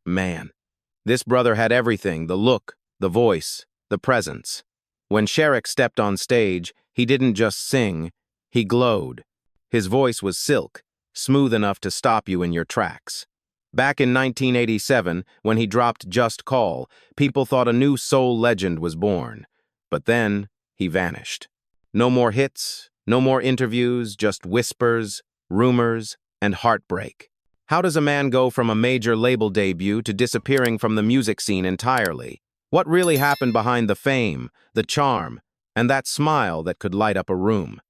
Man, this brother had everything: the look, the voice, the presence. When Sherrick stepped on stage, he didn't just sing, he glowed. His voice was silk, smooth enough to stop you in your tracks. Back in 1987, when he dropped Just Call, people thought a new soul legend was born. But then, he vanished. No more hits, no more interviews, just whispers, rumors, and heartbreak. How does a man go from a major label debut to disappearing from the music scene entirely? What really happened behind the fame, the charm, and that smile that could light up a room?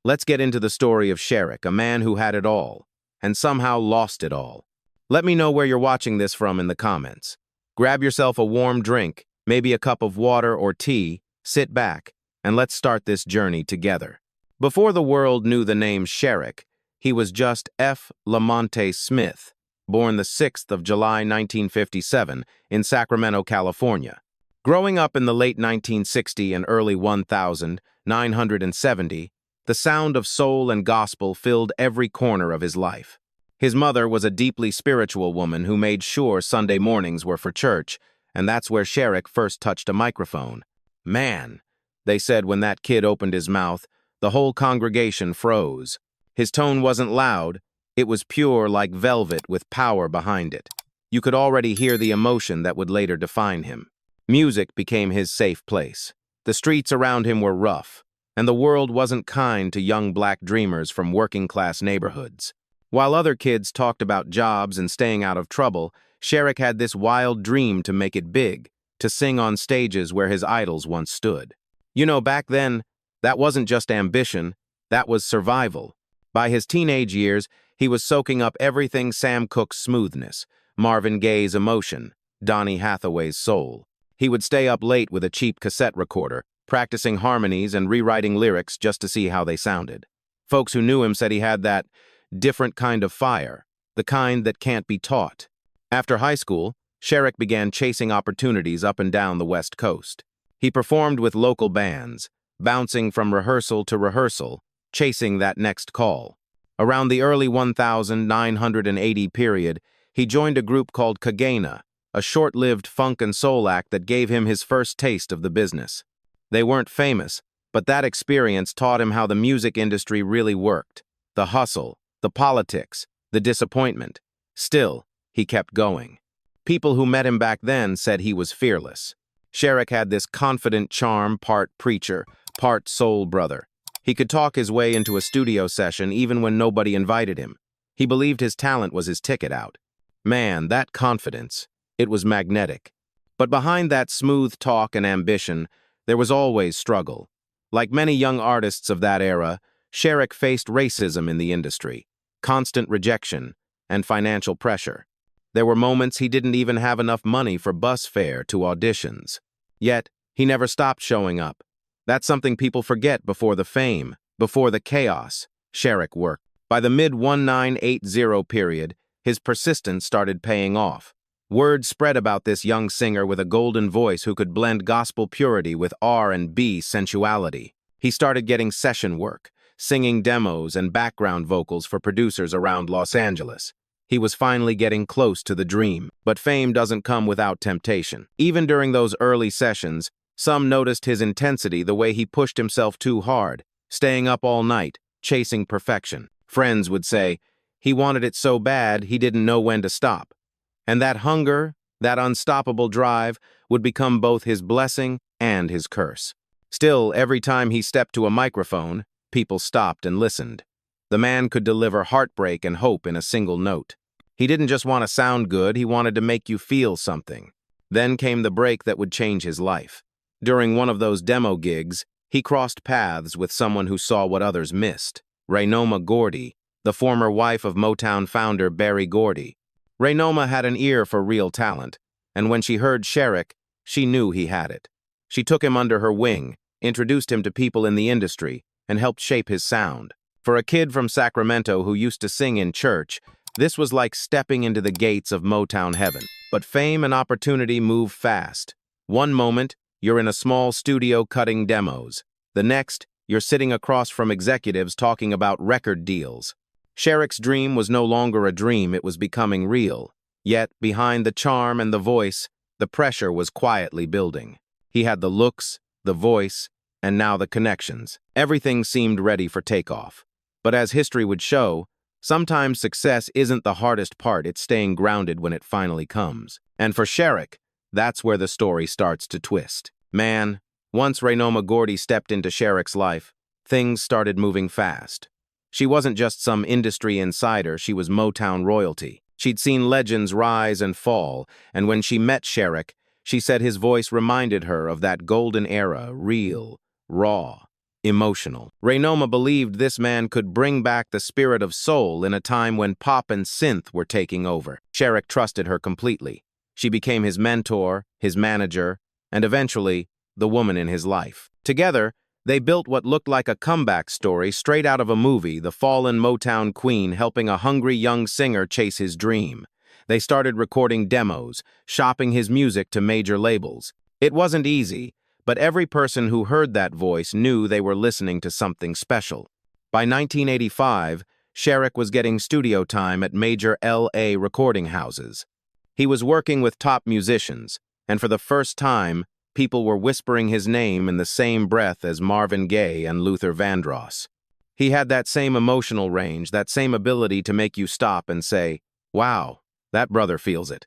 Let's get into the story of Sherik, a man who had it all, and somehow lost it all. Let me know where you're watching this from in the comments. Grab yourself a warm drink, maybe a cup of water or tea, sit back, and let's start this journey together. Before the world knew the name Sherik, he was just F. Lamonte Smith, born the 6th of July 1957 in Sacramento, California. Growing up in the late 1960 and early 1970, the sound of soul and gospel filled every corner of his life. His mother was a deeply spiritual woman who made sure Sunday mornings were for church, and that's where Sherik first touched a microphone. Man, they said when that kid opened his mouth, the whole congregation froze. His tone wasn't loud, it was pure like velvet with power behind it. You could already hear the emotion that would later define him. Music became his safe place. The streets around him were rough, and the world wasn't kind to young black dreamers from working-class neighborhoods. While other kids talked about jobs and staying out of trouble, Sherik had this wild dream to make it big, to sing on stages where his idols once stood. You know, back then, that wasn't just ambition, that was survival. By his teenage years, he was soaking up everything: Sam Cooke's smoothness, Marvin Gaye's emotion, Donny Hathaway's soul. He would stay up late with a cheap cassette recorder, practicing harmonies and rewriting lyrics just to see how they sounded. Folks who knew him said he had that different kind of fire, the kind that can't be taught. After high school, Sherik began chasing opportunities up and down the West Coast. He performed with local bands, bouncing from rehearsal to rehearsal, chasing that next call. Around the early 1980 period, he joined a group called Kagena, a short-lived funk and soul act that gave him his first taste of the business. They weren't famous, but that experience taught him how the music industry really worked. The hustle, the politics, the disappointment. Still, he kept going. People who met him back then said he was fearless. Sherik had this confident charm, part preacher, part soul brother. He could talk his way into a studio session even when nobody invited him. He believed his talent was his ticket out. Man, that confidence, it was magnetic. But behind that smooth talk and ambition, there was always struggle. Like many young artists of that era, Sherik faced racism in the industry, constant rejection, and financial pressure. There were moments he didn't even have enough money for bus fare to auditions. Yet, he never stopped showing up. That's something people forget before the fame, before the chaos. Sherik worked. By the mid-1980 period, his persistence started paying off. Word spread about this young singer with a golden voice who could blend gospel purity with R&B sensuality. He started getting session work, singing demos and background vocals for producers around Los Angeles. He was finally getting close to the dream. But fame doesn't come without temptation. Even during those early sessions, some noticed his intensity, the way he pushed himself too hard, staying up all night, chasing perfection. Friends would say, he wanted it so bad he didn't know when to stop. And that hunger, that unstoppable drive, would become both his blessing and his curse. Still, every time he stepped to a microphone, people stopped and listened. The man could deliver heartbreak and hope in a single note. He didn't just want to sound good, he wanted to make you feel something. Then came the break that would change his life. During one of those demo gigs, he crossed paths with someone who saw what others missed. Raynoma Gordy, the former wife of Motown founder Berry Gordy. Raynoma had an ear for real talent, and when she heard Sherik, she knew he had it. She took him under her wing, introduced him to people in the industry, and helped shape his sound. For a kid from Sacramento who used to sing in church, this was like stepping into the gates of Motown heaven. But fame and opportunity move fast. One moment, you're in a small studio cutting demos. The next, you're sitting across from executives talking about record deals. Sherrick's dream was no longer a dream, it was becoming real. Yet, behind the charm and the voice, the pressure was quietly building. He had the looks, the voice, and now the connections. Everything seemed ready for takeoff. But as history would show, sometimes success isn't the hardest part, it's staying grounded when it finally comes. And for Sherik, that's where the story starts to twist. Man, once Renoma Gordy stepped into Sherrick's life, things started moving fast. She wasn't just some industry insider, she was Motown royalty. She'd seen legends rise and fall, and when she met Sherik, she said his voice reminded her of that golden era, real, raw, emotional. Renoma believed this man could bring back the spirit of soul in a time when pop and synth were taking over. Sherik trusted her completely. She became his mentor, his manager, and eventually, the woman in his life. Together, they built what looked like a comeback story straight out of a movie, the fallen Motown queen helping a hungry young singer chase his dream. They started recording demos, shopping his music to major labels. It wasn't easy, but every person who heard that voice knew they were listening to something special. By 1985, Sherik was getting studio time at major LA recording houses. He was working with top musicians, and for the first time, people were whispering his name in the same breath as Marvin Gaye and Luther Vandross. He had that same emotional range, that same ability to make you stop and say, wow, that brother feels it.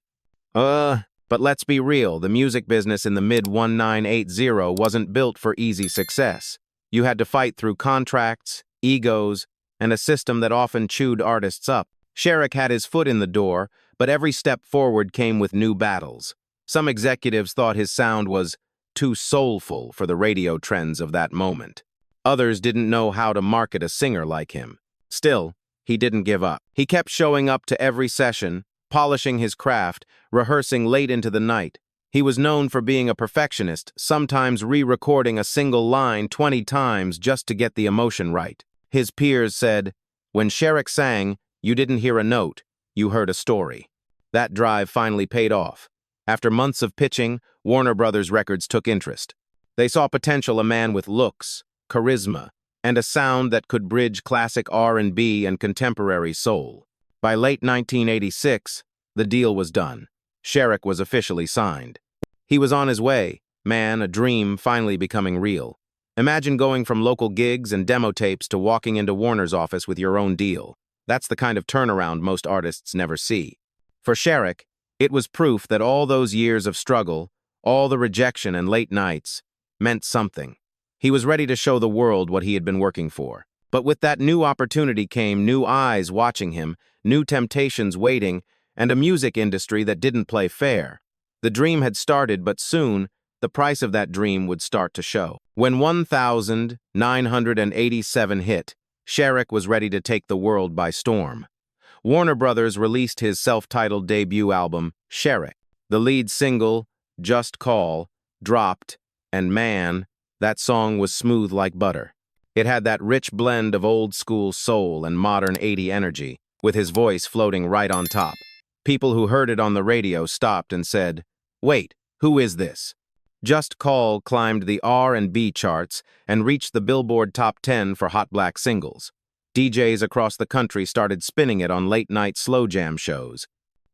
But let's be real, the music business in the mid-1980 wasn't built for easy success. You had to fight through contracts, egos, and a system that often chewed artists up. Sherik had his foot in the door, but every step forward came with new battles. Some executives thought his sound was too soulful for the radio trends of that moment. Others didn't know how to market a singer like him. Still, he didn't give up. He kept showing up to every session, polishing his craft, rehearsing late into the night. He was known for being a perfectionist, sometimes re-recording a single line 20 times just to get the emotion right. His peers said, when Sherik sang, you didn't hear a note, you heard a story. That drive finally paid off. After months of pitching, Warner Brothers Records took interest. They saw potential, a man with looks, charisma, and a sound that could bridge classic R&B and contemporary soul. By late 1986, the deal was done. Sherik was officially signed. He was on his way, man, a dream finally becoming real. Imagine going from local gigs and demo tapes to walking into Warner's office with your own deal. That's the kind of turnaround most artists never see. For Sherik, it was proof that all those years of struggle, all the rejection and late nights, meant something. He was ready to show the world what he had been working for. But with that new opportunity came new eyes watching him, new temptations waiting, and a music industry that didn't play fair. The dream had started, but soon, the price of that dream would start to show. When 1987 hit, Sherik was ready to take the world by storm. Warner Brothers released his self-titled debut album, Sherrick. The lead single, Just Call, dropped, and man, that song was smooth like butter. It had that rich blend of old-school soul and modern 80s energy, with his voice floating right on top. People who heard it on the radio stopped and said, wait, who is this? Just Call climbed the R&B charts and reached the Billboard Top 10 for Hot Black Singles. DJs across the country started spinning it on late-night slow jam shows.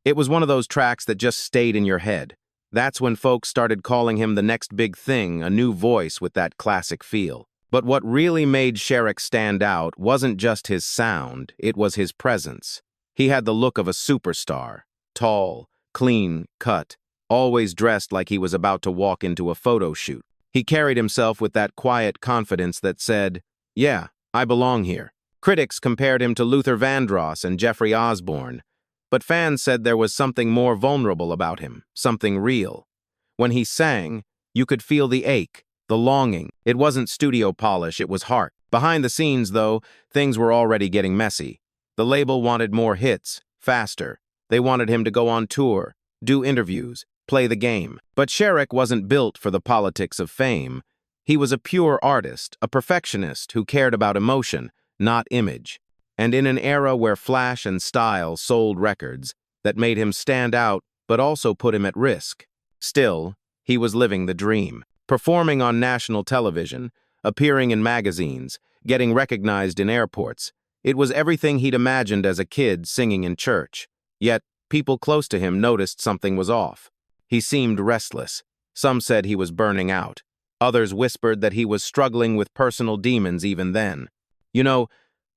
It was one of those tracks that just stayed in your head. That's when folks started calling him the next big thing, a new voice with that classic feel. But what really made Sherik stand out wasn't just his sound, it was his presence. He had the look of a superstar, tall, clean cut, always dressed like he was about to walk into a photo shoot. He carried himself with that quiet confidence that said, yeah, I belong here. Critics compared him to Luther Vandross and Jeffrey Osborne, but fans said there was something more vulnerable about him, something real. When he sang, you could feel the ache, the longing. It wasn't studio polish, it was heart. Behind the scenes, though, things were already getting messy. The label wanted more hits, faster. They wanted him to go on tour, do interviews, play the game. But Sherik wasn't built for the politics of fame. He was a pure artist, a perfectionist who cared about emotion, not image. And in an era where flash and style sold records, that made him stand out but also put him at risk. Still, he was living the dream, performing on national television, appearing in magazines, getting recognized in airports. It was everything he'd imagined as a kid singing in church. Yet, people close to him noticed something was off. He seemed restless. Some said he was burning out. Others whispered that he was struggling with personal demons even then. You know,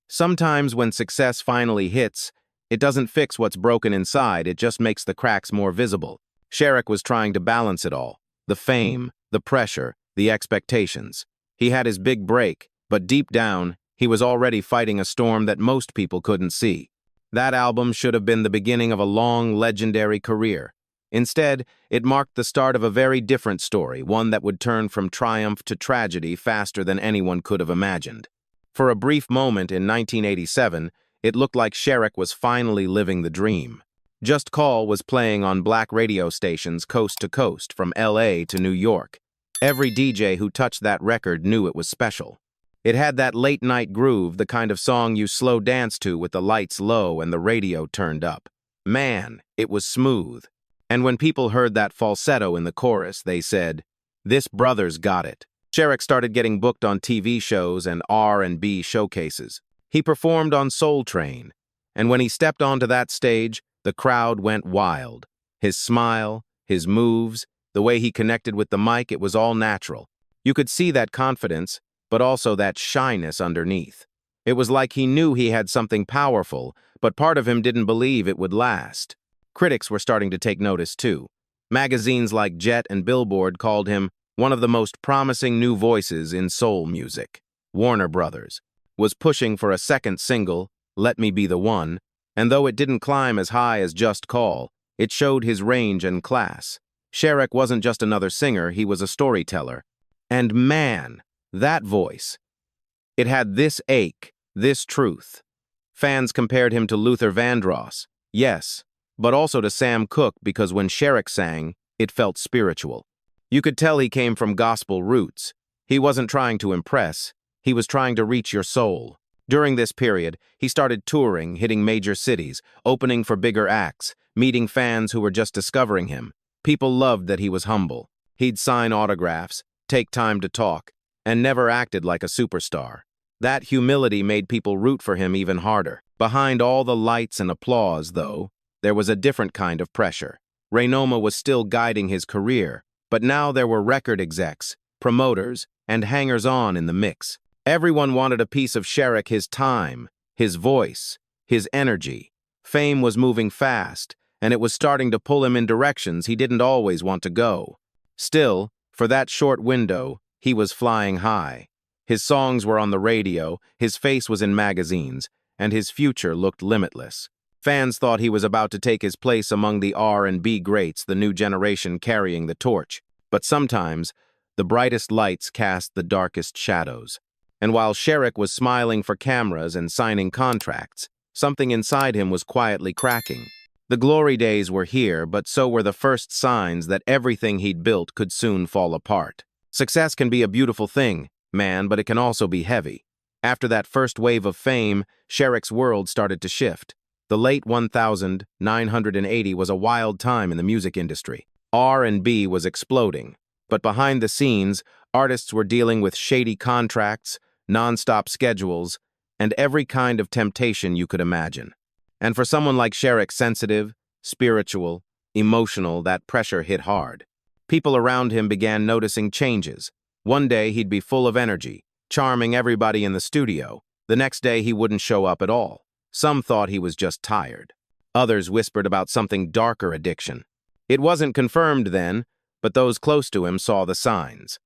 sometimes when success finally hits, it doesn't fix what's broken inside, it just makes the cracks more visible. Sherrick was trying to balance it all. The fame, the pressure, the expectations. He had his big break, but deep down, he was already fighting a storm that most people couldn't see. That album should have been the beginning of a long, legendary career. Instead, it marked the start of a very different story, one that would turn from triumph to tragedy faster than anyone could have imagined. For a brief moment in 1987, it looked like Sherrick was finally living the dream. Just Call was playing on black radio stations coast to coast, from LA to New York. Every DJ who touched that record knew it was special. It had that late-night groove, the kind of song you slow dance to with the lights low and the radio turned up. Man, it was smooth. And when people heard that falsetto in the chorus, they said, "This brother's got it." Sherrick started getting booked on TV shows and R&B showcases. He performed on Soul Train, and when he stepped onto that stage, the crowd went wild. His smile, his moves, the way he connected with the mic, it was all natural. You could see that confidence, but also that shyness underneath. It was like he knew he had something powerful, but part of him didn't believe it would last. Critics were starting to take notice too. Magazines like Jet and Billboard called him one of the most promising new voices in soul music. Warner Brothers was pushing for a second single, Let Me Be the One, and though it didn't climb as high as Just Call, it showed his range and class. Sherrick wasn't just another singer, he was a storyteller. And man, that voice. It had this ache, this truth. Fans compared him to Luther Vandross, yes, but also to Sam Cooke because when Sherrick sang, it felt spiritual. You could tell he came from gospel roots. He wasn't trying to impress, he was trying to reach your soul. During this period, he started touring, hitting major cities, opening for bigger acts, meeting fans who were just discovering him. People loved that he was humble. He'd sign autographs, take time to talk, and never acted like a superstar. That humility made people root for him even harder. Behind all the lights and applause, though, there was a different kind of pressure. Raynoma was still guiding his career, but now there were record execs, promoters, and hangers-on in the mix. Everyone wanted a piece of Sherrick, his time, his voice, his energy. Fame was moving fast, and it was starting to pull him in directions he didn't always want to go. Still, for that short window, he was flying high. His songs were on the radio, his face was in magazines, and his future looked limitless. Fans thought he was about to take his place among the R&B greats, the new generation carrying the torch. But sometimes, the brightest lights cast the darkest shadows. And while Sherrick was smiling for cameras and signing contracts, something inside him was quietly cracking. The glory days were here, but so were the first signs that everything he'd built could soon fall apart. Success can be a beautiful thing, man, but it can also be heavy. After that first wave of fame, Sherrick's world started to shift. The late 1980 was a wild time in the music industry. R&B was exploding, but behind the scenes, artists were dealing with shady contracts, non-stop schedules, and every kind of temptation you could imagine. And for someone like Sherrick, sensitive, spiritual, emotional, that pressure hit hard. People around him began noticing changes. One day he'd be full of energy, charming everybody in the studio. The next day he wouldn't show up at all. Some thought he was just tired. Others whispered about something darker, addiction. It wasn't confirmed then, but those close to him saw the signs.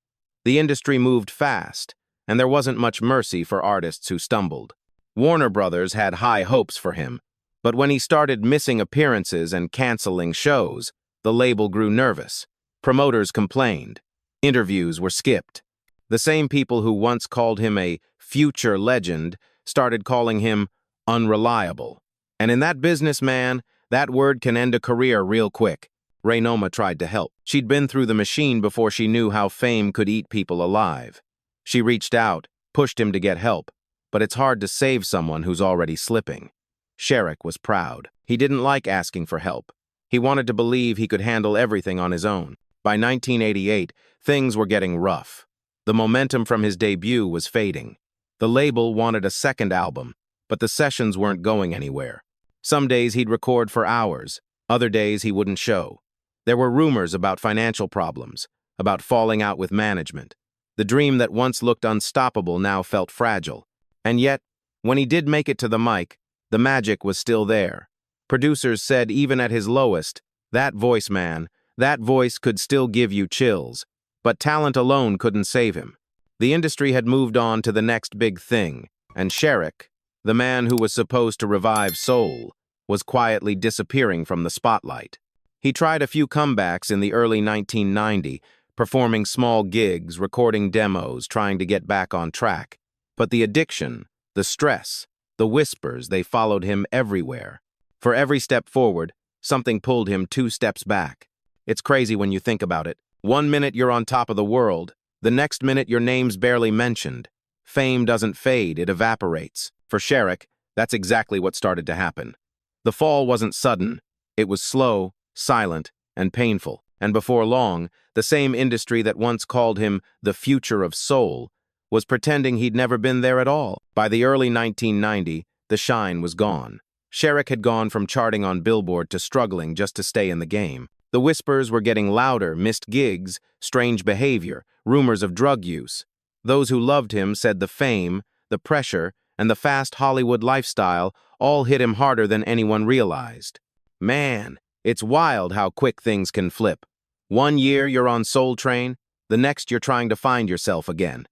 The industry moved fast, and there wasn't much mercy for artists who stumbled. Warner Brothers had high hopes for him, but when he started missing appearances and canceling shows, the label grew nervous. Promoters complained. Interviews were skipped. The same people who once called him a future legend started calling him unreliable. And in that business, man, that word can end a career real quick. Raynoma tried to help. She'd been through the machine before she knew how fame could eat people alive. She reached out, pushed him to get help, but it's hard to save someone who's already slipping. Sherrick was proud. He didn't like asking for help. He wanted to believe he could handle everything on his own. By 1988, things were getting rough. The momentum from his debut was fading. The label wanted a second album, but the sessions weren't going anywhere. Some days he'd record for hours. Other days he wouldn't show. There were rumors about financial problems, about falling out with management. The dream that once looked unstoppable now felt fragile. And yet, when he did make it to the mic, the magic was still there. Producers said even at his lowest, that voice, man, that voice could still give you chills. But talent alone couldn't save him. The industry had moved on to the next big thing, and Sherrick, the man who was supposed to revive soul, was quietly disappearing from the spotlight. He tried a few comebacks in the early 1990s, performing small gigs, recording demos, trying to get back on track. But the addiction, the stress, the whispers, they followed him everywhere. For every step forward, something pulled him 2 steps back. It's crazy when you think about it. One minute you're on top of the world, the next minute your name's barely mentioned. Fame doesn't fade, it evaporates. For Sherrick, that's exactly what started to happen. The fall wasn't sudden. It was slow, silent, and painful. And before long, the same industry that once called him the future of soul was pretending he'd never been there at all. By the early 1990s, the shine was gone. Sherrick had gone from charting on Billboard to struggling just to stay in the game. The whispers were getting louder, missed gigs, strange behavior, rumors of drug use. Those who loved him said the fame, the pressure, and the fast Hollywood lifestyle all hit him harder than anyone realized. Man, it's wild how quick things can flip. One year you're on Soul Train, the next you're trying to find yourself again.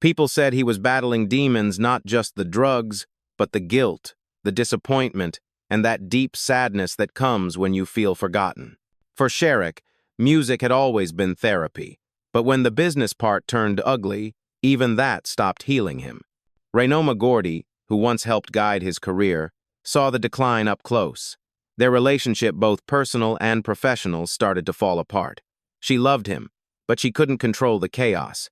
People said he was battling demons, not just the drugs, but the guilt, the disappointment, and that deep sadness that comes when you feel forgotten. For Sherrick, music had always been therapy, but when the business part turned ugly, even that stopped healing him. Raynoma Gordy, who once helped guide his career, saw the decline up close. Their relationship, both personal and professional, started to fall apart. She loved him, but she couldn't control the chaos.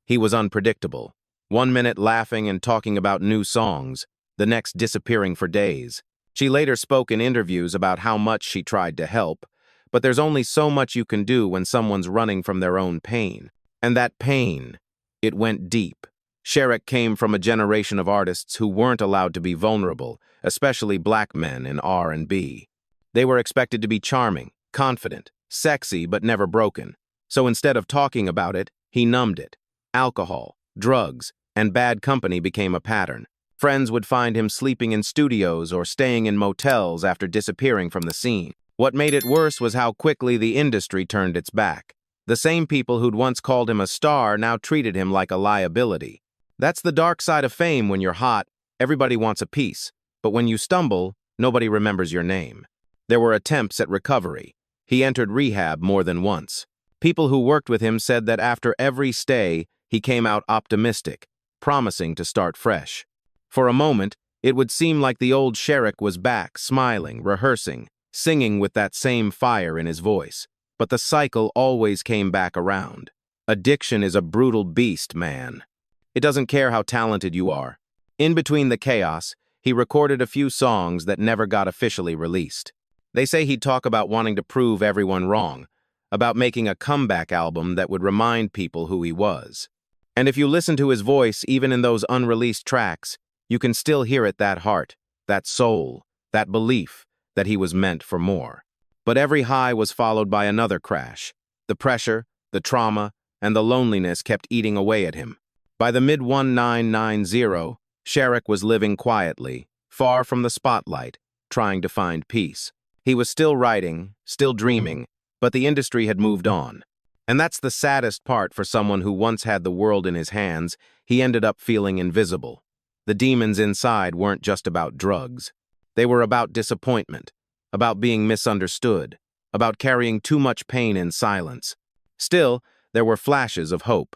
He was unpredictable. One minute laughing and talking about new songs, the next disappearing for days. She later spoke in interviews about how much she tried to help, but there's only so much you can do when someone's running from their own pain. And that pain, it went deep. Sherrick came from a generation of artists who weren't allowed to be vulnerable, especially black men in R&B. They were expected to be charming, confident, sexy, but never broken. So instead of talking about it, he numbed it. Alcohol, drugs, and bad company became a pattern. Friends would find him sleeping in studios or staying in motels after disappearing from the scene. What made it worse was how quickly the industry turned its back. The same people who'd once called him a star now treated him like a liability. That's the dark side of fame. When you're hot, everybody wants a piece. But when you stumble, nobody remembers your name. There were attempts at recovery. He entered rehab more than once. People who worked with him said that after every stay, he came out optimistic, promising to start fresh. For a moment, it would seem like the old Sherrick was back, smiling, rehearsing, singing with that same fire in his voice. But the cycle always came back around. Addiction is a brutal beast, man. It doesn't care how talented you are. In between the chaos, he recorded a few songs that never got officially released. They say he'd talk about wanting to prove everyone wrong, about making a comeback album that would remind people who he was. And if you listen to his voice, even in those unreleased tracks, you can still hear it, that heart, that soul, that belief that he was meant for more. But every high was followed by another crash. The pressure, the trauma, and the loneliness kept eating away at him. By the mid-1990s, Sherrick was living quietly, far from the spotlight, trying to find peace. He was still writing, still dreaming, but the industry had moved on. And that's the saddest part for someone who once had the world in his hands. He ended up feeling invisible. The demons inside weren't just about drugs. They were about disappointment, about being misunderstood, about carrying too much pain in silence. Still, there were flashes of hope.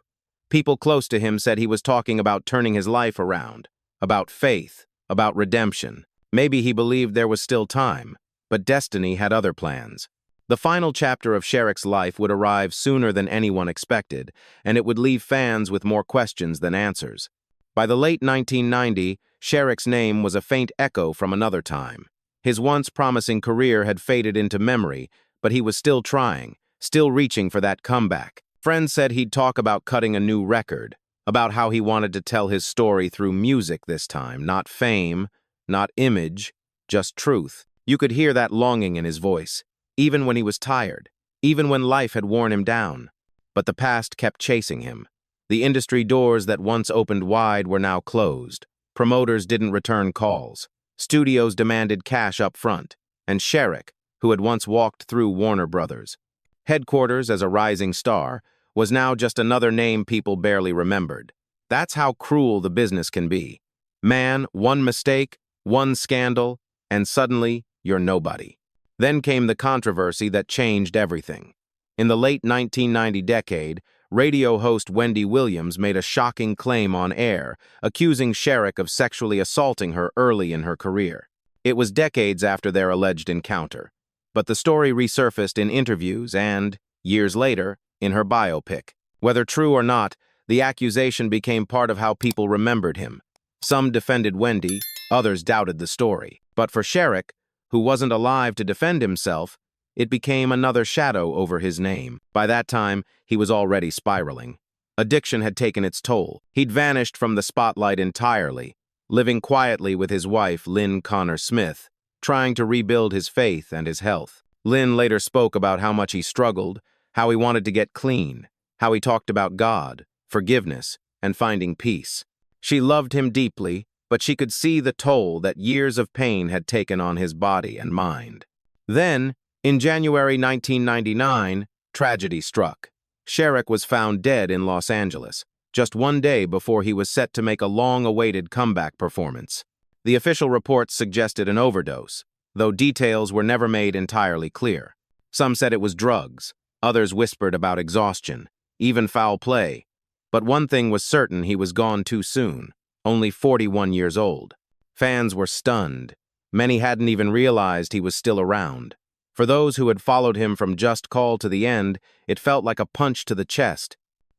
People close to him said he was talking about turning his life around, about faith, about redemption. Maybe he believed there was still time, but destiny had other plans. The final chapter of Sherrick's life would arrive sooner than anyone expected, and it would leave fans with more questions than answers. By the late 1990s, Sherrick's name was a faint echo from another time. His once promising career had faded into memory, but he was still trying, still reaching for that comeback. Friends said he'd talk about cutting a new record, about how he wanted to tell his story through music this time, not fame, not image, just truth. You could hear that longing in his voice. even when he was tired, even when life had worn him down. But the past kept chasing him. The industry doors that once opened wide were now closed. Promoters didn't return calls. Studios demanded cash up front. And Sherrick, who had once walked through Warner Brothers' headquarters as a rising star, was now just another name people barely remembered. That's how cruel the business can be. Man, one mistake, one scandal, and suddenly you're nobody. Then came the controversy that changed everything. In the late 1990 decade, radio host Wendy Williams made a shocking claim on air, accusing Sherik of sexually assaulting her early in her career. It was decades after their alleged encounter, but the story resurfaced in interviews and, years later, in her biopic. Whether true or not, the accusation became part of how people remembered him. Some defended Wendy, others doubted the story. But for Sherik, who wasn't alive to defend himself, it became another shadow over his name. By that time, he was already spiraling. Addiction had taken its toll. He'd vanished from the spotlight entirely, living quietly with his wife, Lynn Connor Smith, trying to rebuild his faith and his health. Lynn later spoke about how much he struggled, how he wanted to get clean, how he talked about God, forgiveness, and finding peace. She loved him deeply, but she could see the toll that years of pain had taken on his body and mind. Then, in January 1999, tragedy struck. Sherik was found dead in Los Angeles, just one day before he was set to make a long-awaited comeback performance. The official reports suggested an overdose, though details were never made entirely clear. Some said it was drugs, others whispered about exhaustion, even foul play. But one thing was certain: he was gone too soon, only 41 years old. Fans were stunned. Many hadn't even realized he was still around. For those who had followed him from Just Call to the end, it felt like a punch to the chest.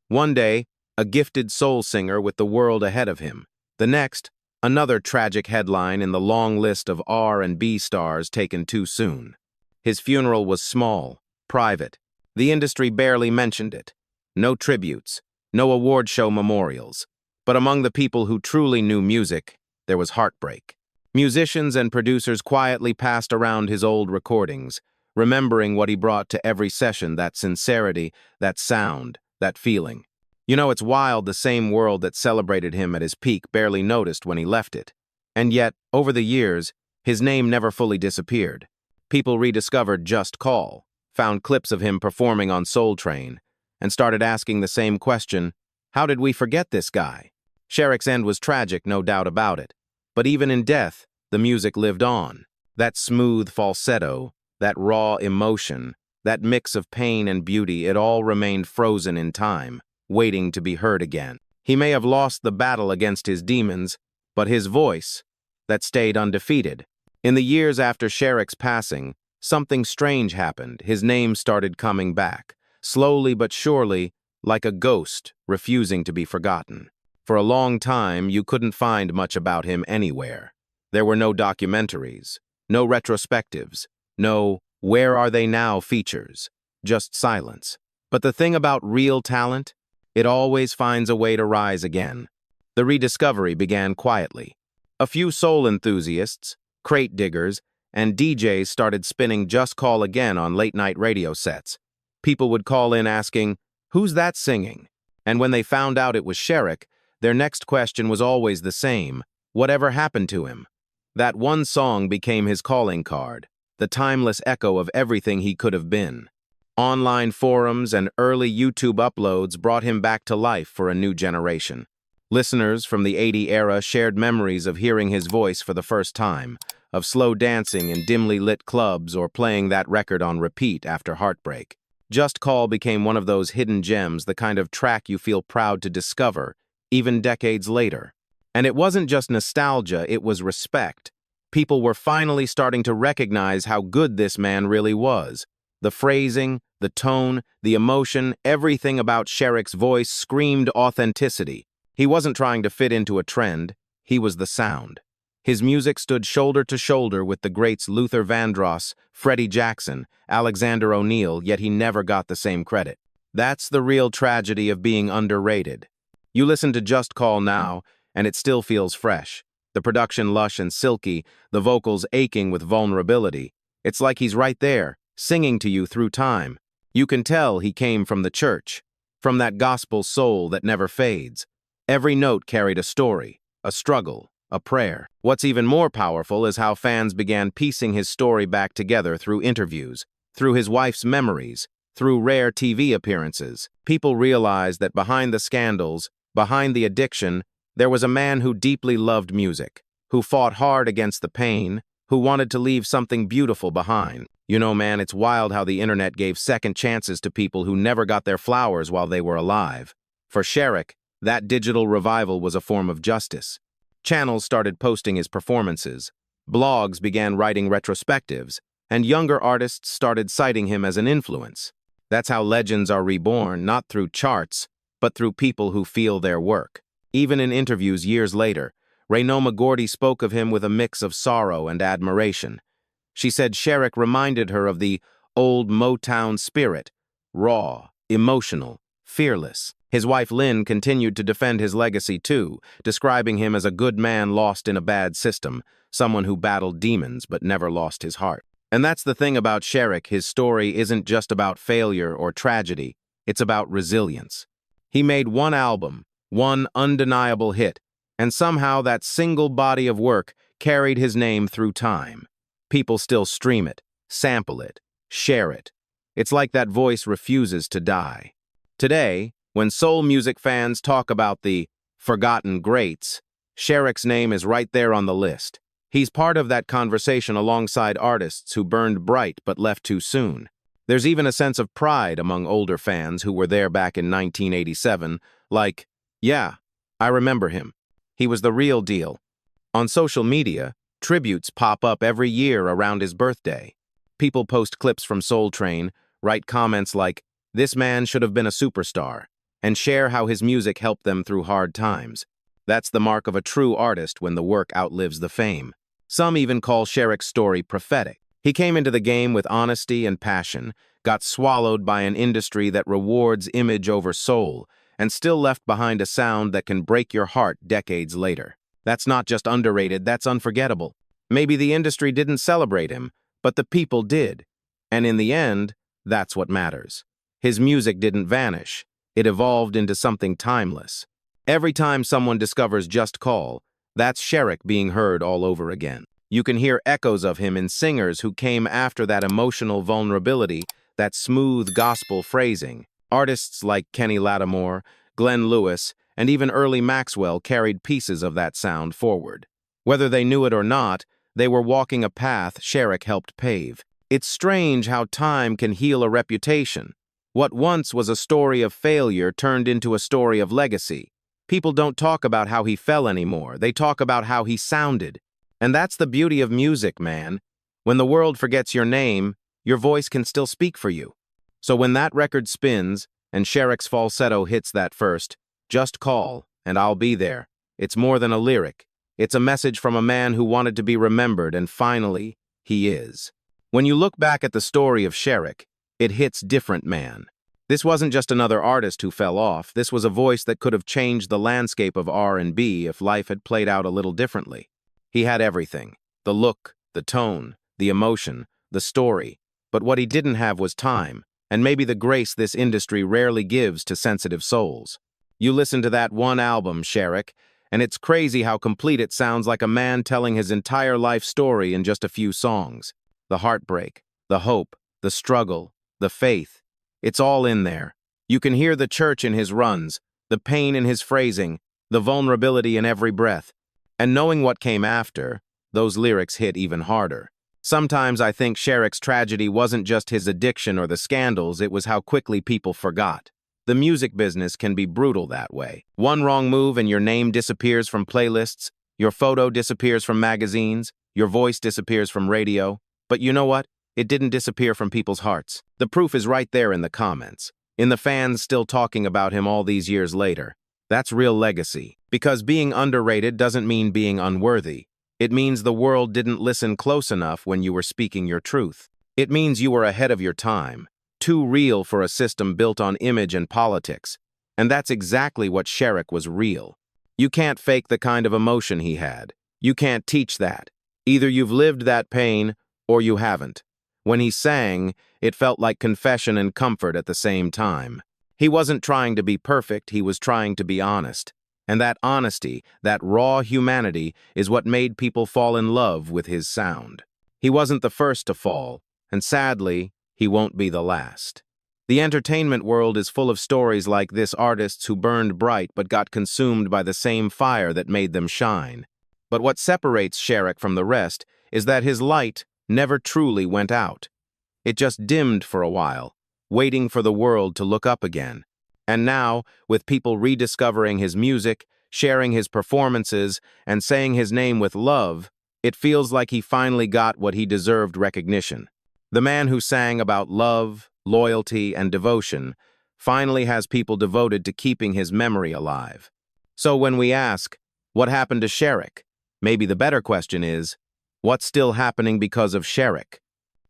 One day, a gifted soul singer with the world ahead of him. The next, another tragic headline in the long list of R&B stars taken too soon. His funeral was small, private. The industry barely mentioned it. No tributes, no award show memorials. But among the people who truly knew music, there was heartbreak. Musicians and producers quietly passed around his old recordings, remembering what he brought to every session: that sincerity, that sound, that feeling. You know, it's wild, the same world that celebrated him at his peak barely noticed when he left it. And yet, over the years, his name never fully disappeared. People rediscovered Just Call, found clips of him performing on Soul Train, and started asking the same question: how did we forget this guy? Sherrick's end was tragic, no doubt about it. But even in death, the music lived on. That smooth falsetto, that raw emotion, that mix of pain and beauty, it all remained frozen in time, waiting to be heard again. He may have lost the battle against his demons, but his voice, that stayed undefeated. In the years after Sherrick's passing, something strange happened. His name started coming back, slowly but surely, like a ghost refusing to be forgotten. For a long time, you couldn't find much about him anywhere. There were no documentaries, no retrospectives, no "Where Are They Now" features, just silence. But the thing about real talent, it always finds a way to rise again. The rediscovery began quietly. A few soul enthusiasts, crate diggers, and DJs started spinning Just Call again on late-night radio sets. People would call in asking, "Who's that singing?" And when they found out it was Sherik, their next question was always the same: whatever happened to him? That one song became his calling card, the timeless echo of everything he could have been. Online forums and early YouTube uploads brought him back to life for a new generation. Listeners from the '80s era shared memories of hearing his voice for the first time, of slow dancing in dimly lit clubs or playing that record on repeat after heartbreak. Just Call became one of those hidden gems, the kind of track you feel proud to discover, even decades later. And it wasn't just nostalgia, it was respect. People were finally starting to recognize how good this man really was. The phrasing, the tone, the emotion, everything about Sherrick's voice screamed authenticity. He wasn't trying to fit into a trend, he was the sound. His music stood shoulder to shoulder with the greats Luther Vandross, Freddie Jackson, Alexander O'Neal, yet he never got the same credit. That's the real tragedy of being underrated. You listen to Just Call now, and it still feels fresh. The production lush and silky, the vocals aching with vulnerability. It's like he's right there, singing to you through time. You can tell he came from the church, from that gospel soul that never fades. Every note carried a story, a struggle, a prayer. What's even more powerful is how fans began piecing his story back together through interviews, through his wife's memories, through rare TV appearances. People realized that behind the scandals, behind the addiction, there was a man who deeply loved music, who fought hard against the pain, who wanted to leave something beautiful behind. You know, man, it's wild how the internet gave second chances to people who never got their flowers while they were alive. For Sherik, that digital revival was a form of justice. Channels started posting his performances, blogs began writing retrospectives, and younger artists started citing him as an influence. That's how legends are reborn, not through charts, but through people who feel their work. Even in interviews years later, Raynoma Gordy spoke of him with a mix of sorrow and admiration. She said Sherik reminded her of the old Motown spirit, raw, emotional, fearless. His wife Lynn continued to defend his legacy too, describing him as a good man lost in a bad system, someone who battled demons but never lost his heart. And that's the thing about Sherik, his story isn't just about failure or tragedy, it's about resilience. He made one album, one undeniable hit, and somehow that single body of work carried his name through time. People still stream it, sample it, share it. It's like that voice refuses to die. Today, when soul music fans talk about the forgotten greats, Sherrick's name is right there on the list. He's part of that conversation alongside artists who burned bright but left too soon. There's even a sense of pride among older fans who were there back in 1987, like, yeah, I remember him. He was the real deal. On social media, tributes pop up every year around his birthday. People post clips from Soul Train, write comments like, "This man should have been a superstar," and share how his music helped them through hard times. That's the mark of a true artist when the work outlives the fame. Some even call Sherrick's story prophetic. He came into the game with honesty and passion, got swallowed by an industry that rewards image over soul, and still left behind a sound that can break your heart decades later. That's not just underrated, that's unforgettable. Maybe the industry didn't celebrate him, but the people did. And in the end, that's what matters. His music didn't vanish. It evolved into something timeless. Every time someone discovers Just Call, that's Sherik being heard all over again. You can hear echoes of him in singers who came after that emotional vulnerability, that smooth gospel phrasing. Artists like Kenny Lattimore, Glenn Lewis, and even early Maxwell carried pieces of that sound forward. Whether they knew it or not, they were walking a path Sherik helped pave. It's strange how time can heal a reputation. What once was a story of failure turned into a story of legacy. People don't talk about how he fell anymore. They talk about how he sounded. And that's the beauty of music, man. When the world forgets your name, your voice can still speak for you. So when that record spins, and Sherrick's falsetto hits that first, "Just call, and I'll be there," it's more than a lyric. It's a message from a man who wanted to be remembered, and finally, he is. When you look back at the story of Sherik, it hits different, man. This wasn't just another artist who fell off. This was a voice that could have changed the landscape of R&B if life had played out a little differently. He had everything: the look, the tone, the emotion, the story. But what he didn't have was time, and maybe the grace this industry rarely gives to sensitive souls. You listen to that one album, Sherik, and it's crazy how complete it sounds, like a man telling his entire life story in just a few songs. The heartbreak, the hope, the struggle, the faith. It's all in there. You can hear the church in his runs, the pain in his phrasing, the vulnerability in every breath. And knowing what came after, those lyrics hit even harder. Sometimes I think Sherrick's tragedy wasn't just his addiction or the scandals, it was how quickly people forgot. The music business can be brutal that way. One wrong move and your name disappears from playlists, your photo disappears from magazines, your voice disappears from radio. But you know what? It didn't disappear from people's hearts. The proof is right there in the comments, in the fans still talking about him all these years later. That's real legacy. Because being underrated doesn't mean being unworthy. It means the world didn't listen close enough when you were speaking your truth. It means you were ahead of your time, too real for a system built on image and politics. And that's exactly what Sherik was: real. You can't fake the kind of emotion he had. You can't teach that. Either you've lived that pain or you haven't. When he sang, it felt like confession and comfort at the same time. He wasn't trying to be perfect, he was trying to be honest. And that honesty, that raw humanity, is what made people fall in love with his sound. He wasn't the first to fall, and sadly, he won't be the last. The entertainment world is full of stories like this: artists who burned bright but got consumed by the same fire that made them shine. But what separates Sherrick from the rest is that his light never truly went out. It just dimmed for a while, waiting for the world to look up again. And now, with people rediscovering his music, sharing his performances, and saying his name with love, it feels like he finally got what he deserved: recognition. The man who sang about love, loyalty, and devotion finally has people devoted to keeping his memory alive. So when we ask, what happened to Sherrick? Maybe the better question is, what's still happening because of Sherrick?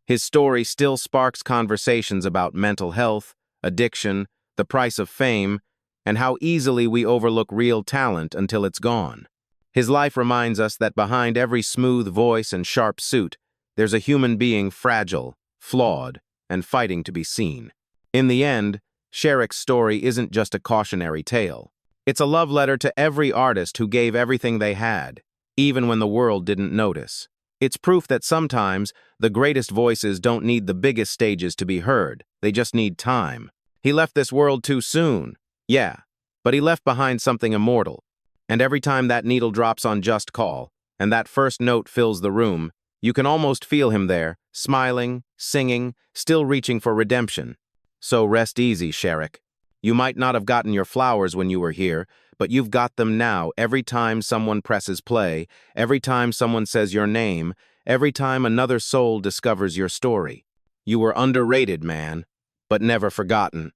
His story still sparks conversations about mental health, addiction, the price of fame, and how easily we overlook real talent until it's gone. His life reminds us that behind every smooth voice and sharp suit, there's a human being fragile, flawed, and fighting to be seen. In the end, Sherrick's story isn't just a cautionary tale. It's a love letter to every artist who gave everything they had, even when the world didn't notice. It's proof that sometimes the greatest voices don't need the biggest stages to be heard, they just need time. He left this world too soon, yeah, but he left behind something immortal. And every time that needle drops on Just Call, and that first note fills the room, you can almost feel him there, smiling, singing, still reaching for redemption. So rest easy, Sherik. You might not have gotten your flowers when you were here, but you've got them now every time someone presses play, every time someone says your name, every time another soul discovers your story. You were underrated, man, but never forgotten.